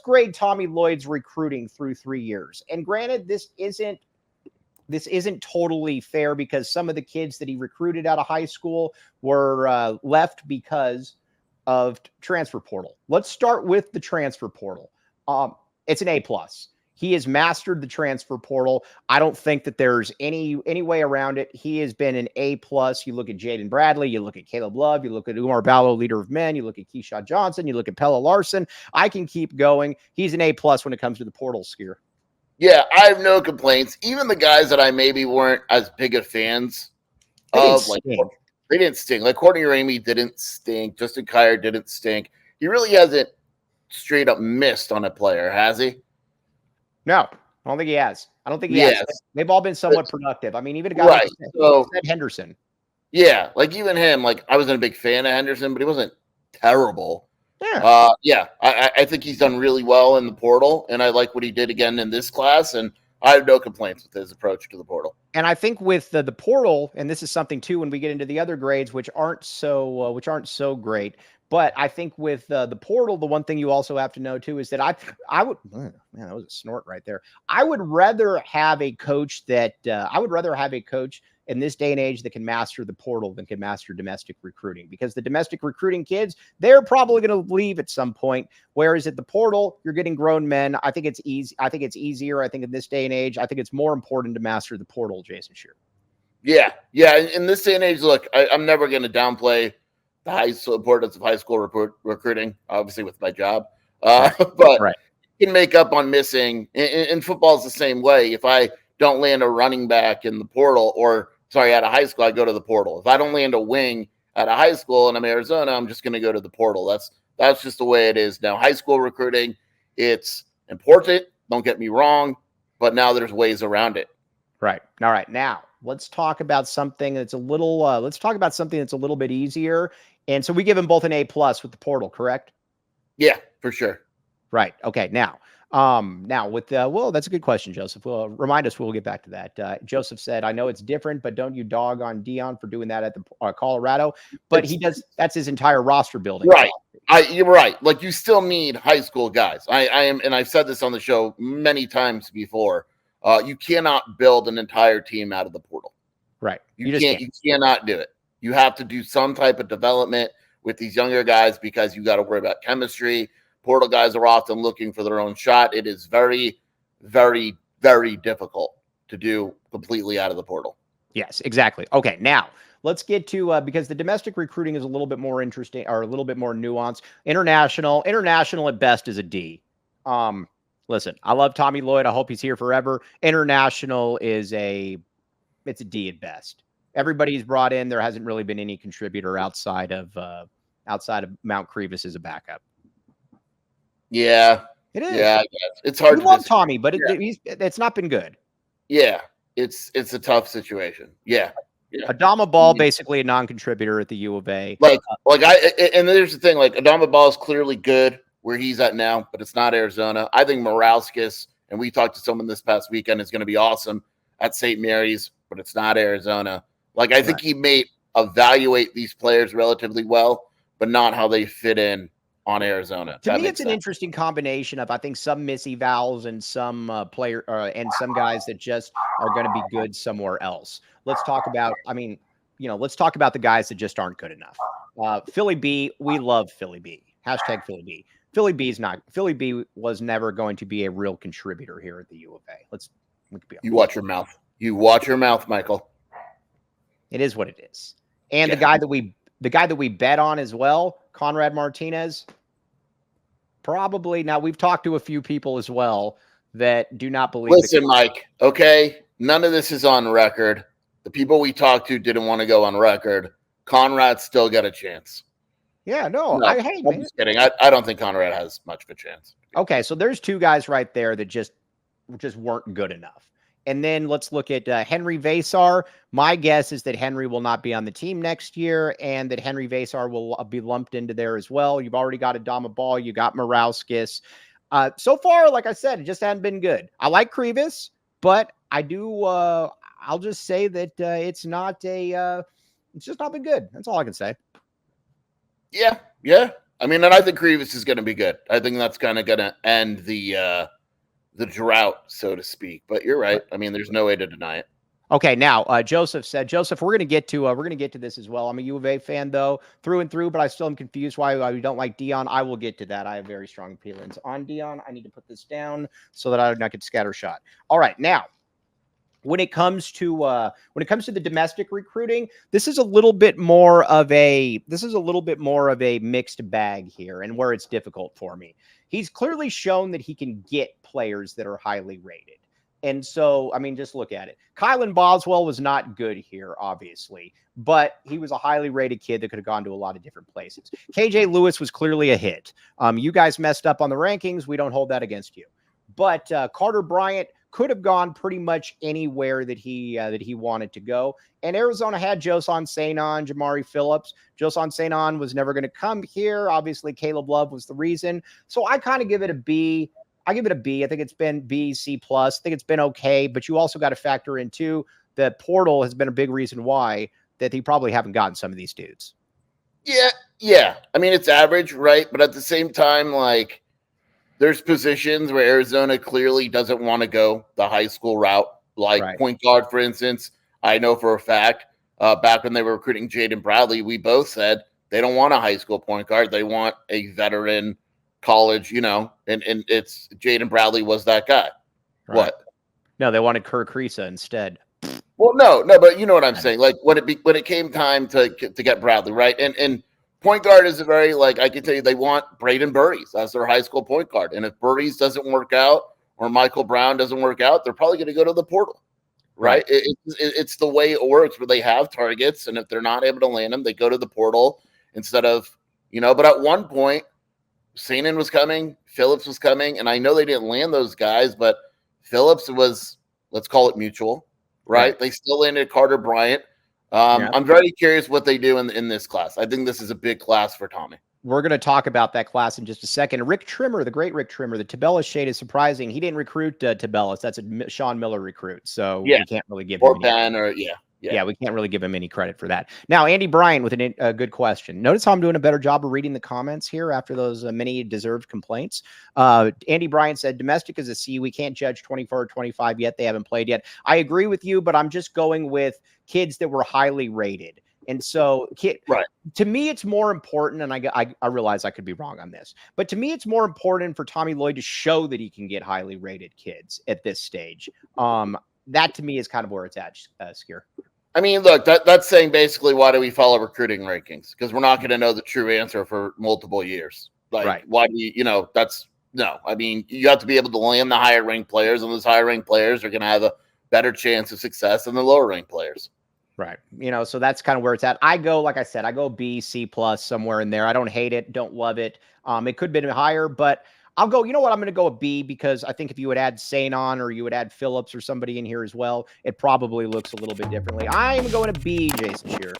grade Tommy Lloyd's recruiting through 3 years. And granted, this isn't totally fair because some of the kids that he recruited out of high school were left because of transfer portal. Let's start with the transfer portal. It's an A+. He has mastered the transfer portal. I don't think that there's any way around it. He has been an A+. You look at Jaden Bradley, you look at Caleb Love, you look at Umar Ballo, leader of men, you look at Keyshawn Johnson, you look at Pella Larson. I can keep going. He's an A+ when it comes to the portal, Skier. Yeah, I have no complaints. Even the guys that I maybe weren't as big of fans of, like, they didn't stink. Like, Courtney Ramey didn't stink. Justin Kier didn't stink. He really hasn't straight up missed on a player, has he? No, I don't think he has. I don't think he has. They've all been somewhat productive. I mean, even a guy like Seth Henderson. Yeah, like even him, like I wasn't a big fan of Henderson, but he wasn't terrible. Yeah. I think he's done really well in the portal, and I like what he did again in this class, and I have no complaints with his approach to the portal. And I think with the portal, and this is something too when we get into the other grades, which aren't so great. But I think with the portal, the one thing you also have to know too is that I would, man, that was a snort right there. I would rather have a coach in this day and age that can master the portal than can master domestic recruiting, because the domestic recruiting kids, they're probably going to leave at some point. Whereas at the portal, you're getting grown men. I think it's easy. I think it's easier. I think in this day and age, I think it's more important to master the portal, Jason Shearer. Yeah. In this day and age, look, I'm never going to downplay the importance of high school recruiting, obviously with my job. But you can make up on missing. In football, it's the same way. If I don't land a running back in the portal, out of high school, I go to the portal. If I don't land a wing out of high school and I'm Arizona, I'm just going to go to the portal. That's just the way it is now. High school recruiting, it's important. Don't get me wrong, but now there's ways around it. Right. All right. Now let's talk about something that's a little bit easier. And so we give them both an A+ with the portal, correct? Yeah, for sure. Right. Okay. Now with that's a good question, Joseph. Well, remind us. We'll get back to that. Joseph said, "I know it's different, but don't you dog on Dion for doing that at the Colorado?" But he does. That's his entire roster building. Right. You're right. Like, you still need high school guys. And I've said this on the show many times before. You cannot build an entire team out of the portal. Right. You cannot do it. You have to do some type of development with these younger guys because you got to worry about chemistry. Portal guys are often looking for their own shot. It is very, very, very difficult to do completely out of the portal. Yes, exactly. Okay, now let's get to because the domestic recruiting is a little bit more interesting or a little bit more nuanced. International at best is a D. Listen, I love Tommy Lloyd. I hope he's here forever. International it's a D at best. Everybody's brought in. There hasn't really been any contributor outside of Mount Crevis as a backup. Yeah, it is. Yeah, I guess. It's hard. We love Tommy, but it's not been good. Yeah, it's a tough situation. Yeah. Adama Ball, basically a non-contributor at the U of A. And there's the thing, like, Adama Ball is clearly good where he's at now, but it's not Arizona. I think Moralskis, and we talked to someone this past weekend, is going to be awesome at St. Mary's, but it's not Arizona. Like, I think he may evaluate these players relatively well, but not how they fit in on Arizona. To me, it's an interesting combination of, I think, some miss evals and some and some guys that just are going to be good somewhere else. Let's talk about the guys that just aren't good enough. Philly B, we love Philly B. Hashtag Philly B. Philly B was never going to be a real contributor here at the U of A. You watch your mouth. You watch your mouth, Michael. It is what it is. And the guy that we bet on as well, Conrad Martinez, probably. Now, we've talked to a few people as well that do not believe. Listen, Mike, okay? None of this is on record. The people we talked to didn't want to go on record. Conrad still got a chance. Yeah, no, I'm just kidding. I don't think Conrad has much of a chance. Okay, so there's two guys right there that just weren't good enough. And then let's look at Henry Vasar. My guess is that Henry will not be on the team next year and that Henry Vasar will be lumped into there as well. You've already got Adama Ball. You got Moralskis. So far, like I said, it just hasn't been good. I like Crevis, but I do. I'll just say that it's just not been good. That's all I can say. Yeah. I mean, and I think Grievous is going to be good. I think that's kind of going to end the drought, so to speak. But you're right. I mean, there's no way to deny it. Okay, now Joseph said, Joseph, we're gonna get to this as well. I'm a U of A fan though, through and through, but I still am confused why we don't like Dion. I will get to that. I have very strong feelings on Dion. I need to put this down so that I do not get scattershot. All right, now when it comes to the domestic recruiting, this is a little bit more of a mixed bag here, and where it's difficult for me. He's clearly shown that he can get players that are highly rated. And so, I mean, just look at it. Kylan Boswell was not good here, obviously, but he was a highly rated kid that could have gone to a lot of different places. KJ Lewis was clearly a hit. You guys messed up on the rankings. We don't hold that against you. But Carter Bryant could have gone pretty much anywhere that he wanted to go. And Arizona had Josan Sanon, Jamari Phillips. Josan Sanon was never going to come here. Obviously, Caleb Love was the reason. So I kind of give it a B. I give it a B. I think it's been B, C plus. I think it's been okay, but you also got to factor in too that portal has been a big reason why that he probably haven't gotten some of these dudes. Yeah. I mean, it's average, right? But at the same time, like, there's positions where Arizona clearly doesn't want to go the high school route, like point guard, for instance. I know for a fact, back when they were recruiting Jaden Bradley, we both said they don't want a high school point guard. They want a veteran college, and it's Jaden Bradley was that guy. Right. What? No, they wanted Kerr Kriisa instead. Well, no, but you know what I'm saying. Like when it came time to get Bradley, right? And point guard is a very, like, I can tell you they want Braden Burries as their high school point guard. And if Burries doesn't work out or Michael Brown doesn't work out, they're probably going to go to the portal, right? It's the way it works where they have targets. And if they're not able to land them, they go to the portal instead of, but at one point, Sanon was coming, Phillips was coming, and I know they didn't land those guys, but Phillips was, let's call it mutual, right? They still landed Carter Bryant. I'm very curious what they do in this class. I think this is a big class for Tommy. We're going to talk about that class in just a second. Rick Trimmer, the great Rick Trimmer, the Tabella shade is surprising. He didn't recruit Tabellas. That's a Sean Miller recruit, so we can't really give him we can't really give him any credit for that. Now, Andy Bryant with a good question. Notice how I'm doing a better job of reading the comments here after those many deserved complaints. Andy Bryant said, domestic is a C. We can't judge 24 or 25 yet. They haven't played yet. I agree with you, but I'm just going with kids that were highly rated. And so to me, it's more important, and I realize I could be wrong on this, but to me, it's more important for Tommy Lloyd to show that he can get highly rated kids at this stage. That to me is kind of where it's at, Skier. I mean, look, that's saying basically, why do we follow recruiting rankings? Because we're not going to know the true answer for multiple years. Like, why do you, that's no. I mean, you have to be able to land the higher ranked players, and those higher ranked players are going to have a better chance of success than the lower ranked players. Right. So that's kind of where it's at. I go B, C plus, somewhere in there. I don't hate it. Don't love it. It could have been higher, but I'll go, I'm going to go a B because I think if you would add Sanon or you would add Phillips or somebody in here as well, it probably looks a little bit differently. I'm going to B, Jason Shearer.